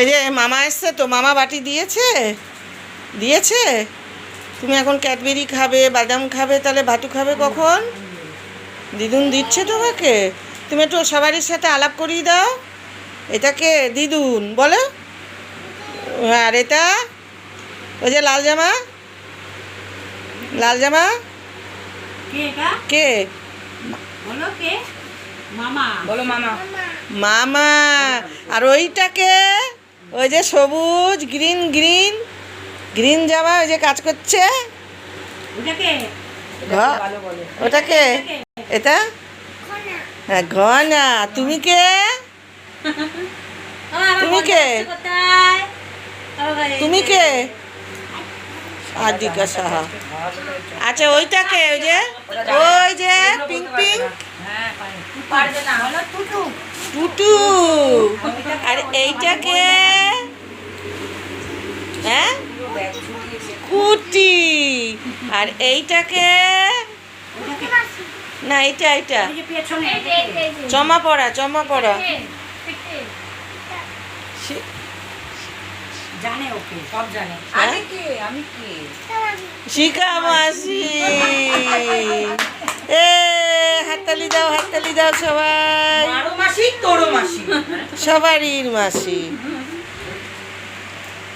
এই যে মামা এসছে তো, মামা বাটি দিয়েছে দিয়েছে। তুমি এখন ক্যাডবেরি খাবে, বাদাম খাবে, তাহলে ভাতু খাবে কখন? দিদুন দিচ্ছে তোমাকে? তুমি একটু সবারই সাথে আলাপ করিয়ে দাও। এটাকে দিদুন বলো। আর এটা ওই যে লাল জামা, লাল জামা কে? বলো কে? মামা। বলো মামা। মামা। আর ওইটাকে, ওই যে সবুজ গ্রিন গ্রিন গ্রিন জামা, ওই যে কাজ করছে, ওটাকে ভালো বলে। ওটাকে? এটা হ্যাঁ ঘনা। তুমি কে? তুমি কে? তুমি কে? আদিকা সাহা। আচ্ছা ওইটাকে, ওই যে পিঙ্ক পিঙ্ক পারবে না। বলো টুটু। টুটু। আর এইটাকে হ্যাঁ কুটি। আর এইটাকে না, এইটা এইটা এই যে পেছনে চমা পড়া, চমা পড়া। জানে, ওকে সব জানে। আমি কে? আমি কে? শিখা মাসি। এ হাততালি দাও, হাততালি দাও সবাই। মারো মাসি, তোরো মাসি। সবারই মাসি।